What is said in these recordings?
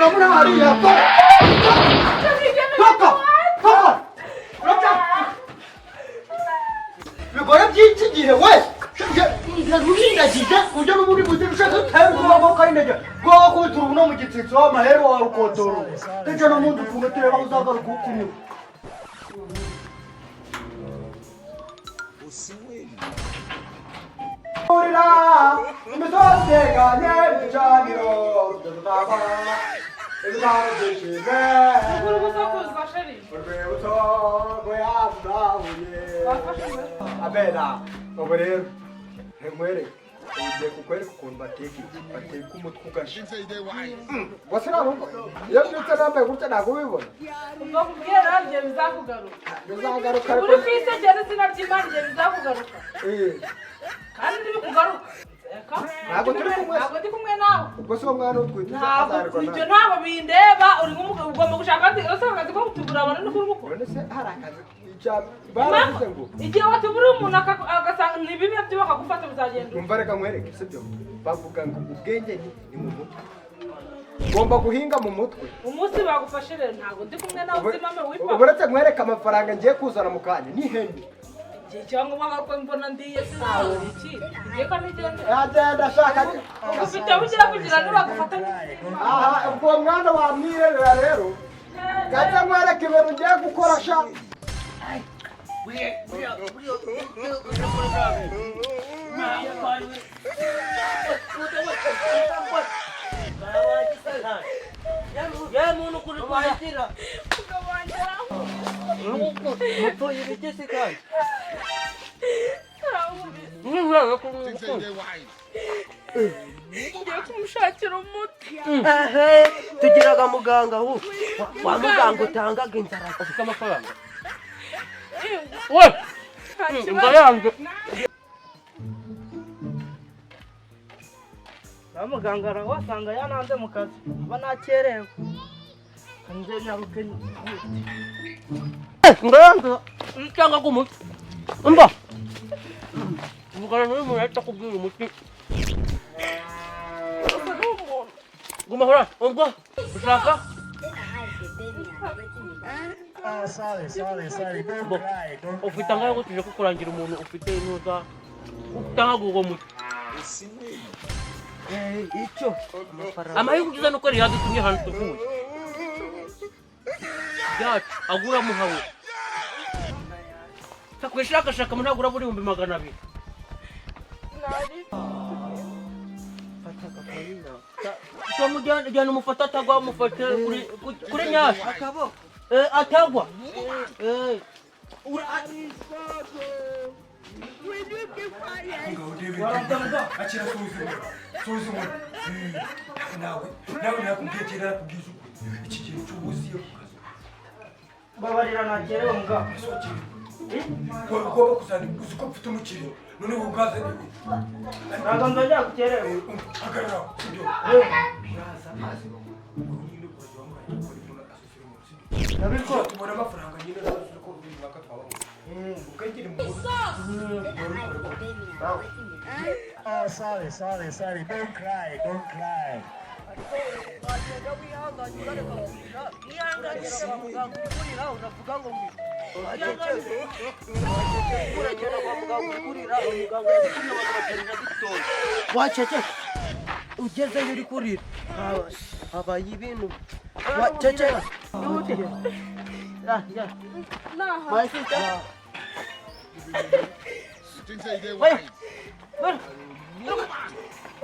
Kamu nak hari apa? Kok. Lebaran cici dia, weh. Ikan mungkin dah cici. Udah mungkin betul saya tahu gua kain aja. Gua aku turun nama cici. So mahir aku kotor. Tapi jangan mundur punya terang zagar kuku. Ora, mi sono niente già mi ho detto Educare dice beh. Quello che sta con Sasheri. Perché lo so, poi bravo. Vabbè, da. Dovrei muore. Ude ku kweli kukumbatiki. Bateki mutkukashi. Wasira ngo. Yabyo tsana gutya nago bibona. Uzakubwira nje bizakugaruka. Bizagaruka. Uri kwise cyane sinartimana nje bizakugaruka. Kandi bikugaruka. Ntabwo turi kumwe. Ntabwo ndi kumwe nawe. Ubwo so mwana utwite. Ntabwo ibyo ntabwo bindeba uri nk'umugabo ugomba gushaka ati urasanga ko kutugura abantu no kuruko. None se harakaze. Baravuze ngo igihe watubura umuntu agasanga ni bibi byo bakagufata bizagenda. Umva reka nkwereke sibyo. Bavuga ngo ubwenge ni mu mutwe. Ugomba guhinga mu mutwe. Umunsi bagufashe rero ntabwo ndi kumwe nawe uzimame wipa. Uburetse nkwereka amafaranga ngiye kuzana mu kanya ni hende. Cyangwa bagako mbona ndiye sinawe iki. Ngiye kanigende. Agenda ashaka. Ufite bugira kugira ngo bagufata. Aha, ubwo mwana wamwirerera rero. Gaza nkwereke ibintu ngiye gukora sha. Ya muntu kuri kwakira. Muto yibigese kandi. Ngiye kumushakira umuti. Tugiraga muganga wu. Wa muganga utangaga inzara afite amafaranga. Imba yanjye. Muganga arawasanga yananze mu kazi. Aba nakerewe. Kanze nyaruke. Nganda cyangwa kumuti. Umba. Muganga niwe murata kubwira umuti. Guma hora, umba. Ushaka? Sorry. Don't cry. Ufite angahe ngo tuje kukurangira umuntu ufite inuza utanga uwo muti. Icyo amahigo ugize nuko rero dutumye hano tuvuye. Yacu agura muhawe. Takwishaka munagura buri 200. Fataka kayina. Tomujyana umufata atagwa mufate kuri nyasha. Akabo. Atagwa. Babarira nakerewe mga. Ko kuzana uko mfite umukire none ugaze ni. Ntabwo nzajya gukerewe. Agarara sibyo. Uraza mazi. Nabiko tubona amafaranga nyine nazo ko rubindi bakatwabaho. Ukagire mu Sorry. Don't cry. Wacece ugeze uri kurira habaye ibintu wacece ya masita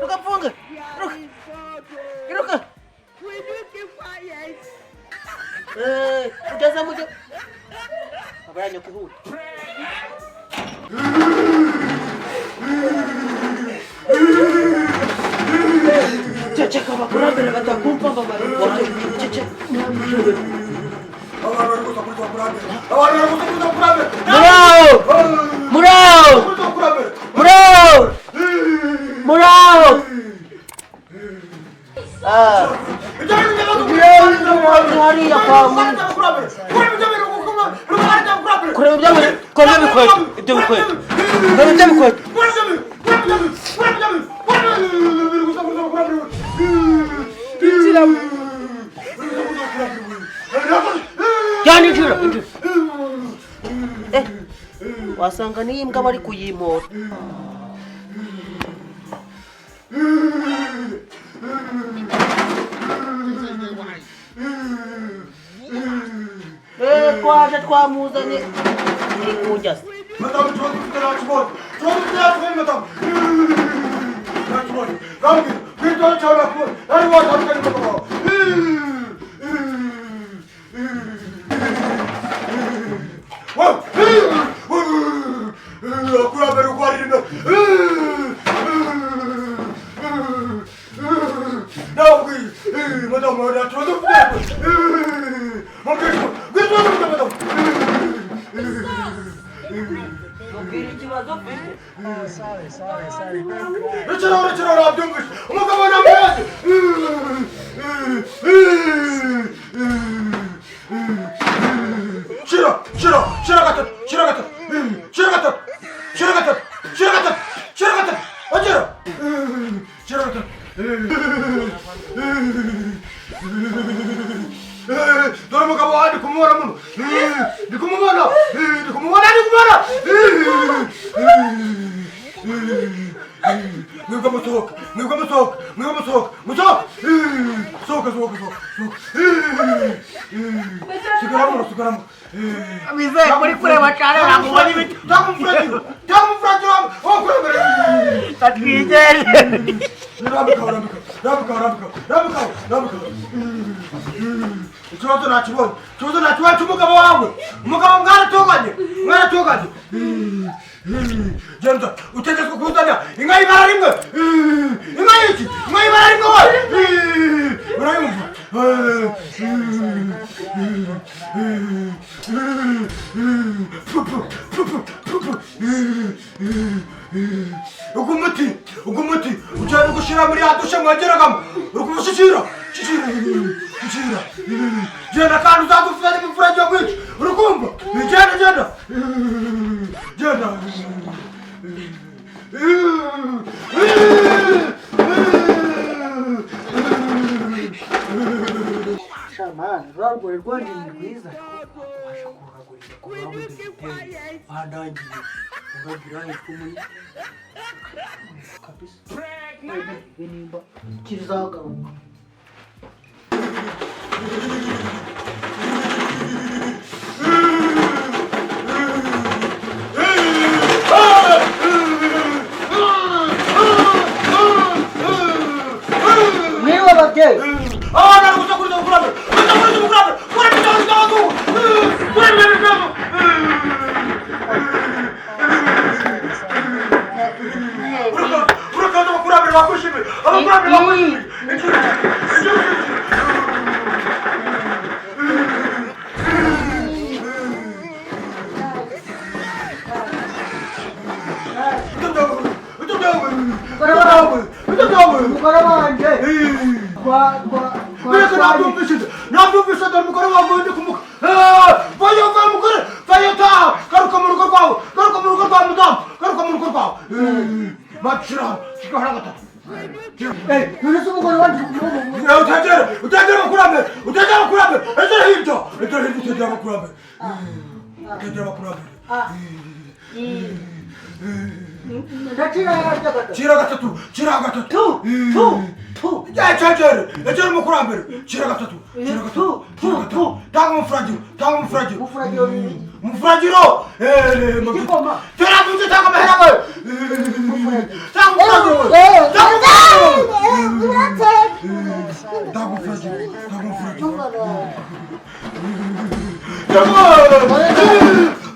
Ruka funga Ruka ugeze muje abanye kuhuta Cece kama kurambere batakumva babari cece Murao hariya kwa kureba ibyo bikweto wasanga n'imbwa bari kuyimora. Twaje twamuzanye iri kunjya se. Madame, tu vas nous faire la chibonne. Tu vas nous faire la chibonne, madame. La chibonne. Rambi, putain, tu as la chibonne. Allez, moi, t'as le madame. Akura beru guarino. Não, madame, olha, tu não pode. Não quero. Quero madame. Oh, sorry. Don't cry. Richard, Abdungus. Uma camada mesmo. Tira, gato. Atira. Tira, gato. Dormo kawan, kumara mun. Di kumara. Nunca me soca. Soca. Seguramos. Amize, kuri kureba cyane nakubona ibiti. Tamu fragile. Oh, kuri. Tatwizere. Rabuka. Ikibazo nakibonye cy'umugabo wawe. Umugabo mwaratoganye. Genda, utegetswe kuzana inka y'ibara rimwe. Inka y'iki? Inka y'ibara rimwe wowe. Urayumva? Ugumuti ujyana gushira muri adushe mwageragamo uri kumushyikira genda kandi uzagufata n'imfura yo kwica uri kumva genda Shaman, rwari rwanje ni rwiza ubasha kuhagurira ku mpamvu z'igitenge badangiye uragira ifumu kabisa nimba kizagaruka. Niba babyeyi Tira gatatu. Ejere mukurambere. Tira gatatu. Tanga mufragiro. Mufragiro. Tira bunje tanga mahera. Tanga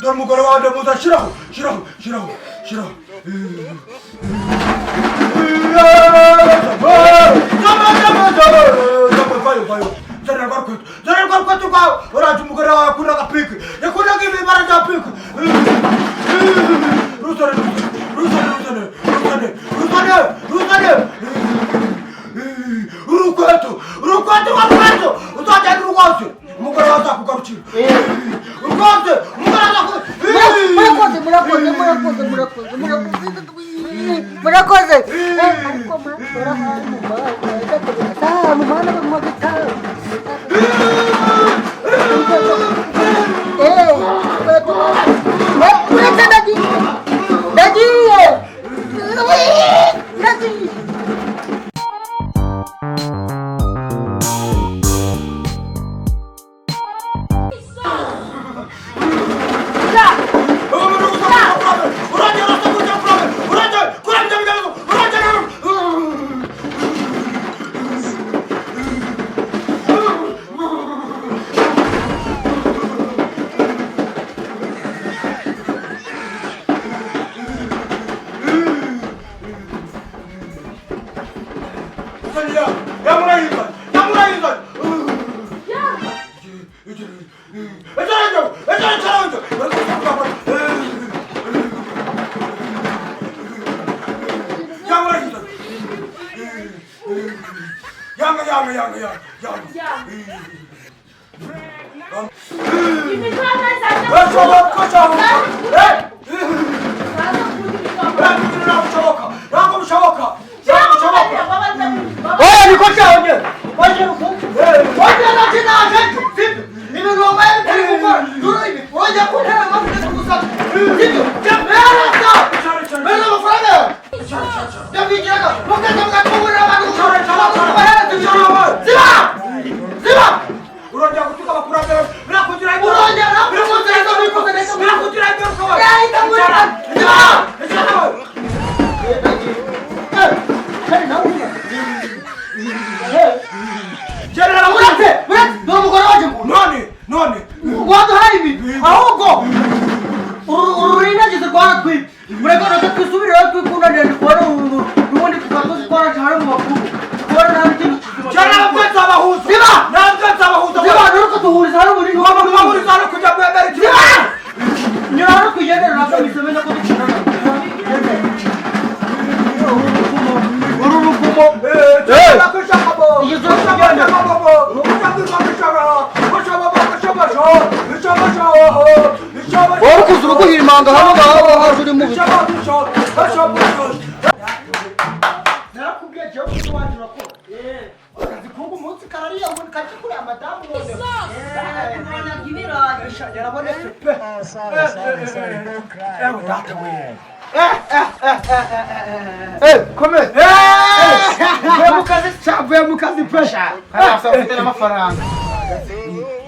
dormo gorwanda muda shiraho. Jangan kau tu kau orang cuma kerana aku nak kapik. Ya aku nak ini barang kapik. Rusane. Rukuatu apa? Untuk ada rukuatu. Muka rasa aku kau cil. Rukuatu. Murakoze. Uretse Sorry, don't cry.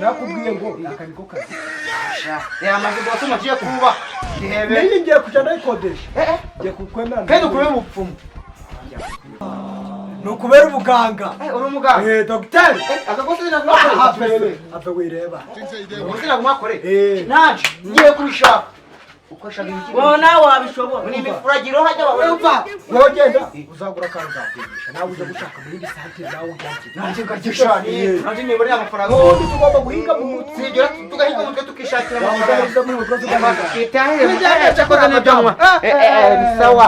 nakubwiye ngo akaniko kazi yamaze gutuma kiye kuba ihebe ngiye ngiye kujya ndayikodesha ngiye kukwemera kandi ukubera umupfumu nukubera umuganga uri umuganga dogiteri akagose nagumakore ave wireba akagose nagumakore naje ngiye kubishaka ukoresha ibiki bona wabishobora ni imifuragiro hajya wumva wogenda uzagura kandi uzakwigisha nawe uje gushaka muri bisante nawe ujya nanjye ngakishani nanjye nibone amafaranga ubundi tugomba guhinga mu mutsi sijora tugahinga mutwe tukishakira amafaranga mu mutwe tugahinga kitahire cyakoze n'ibyo sawa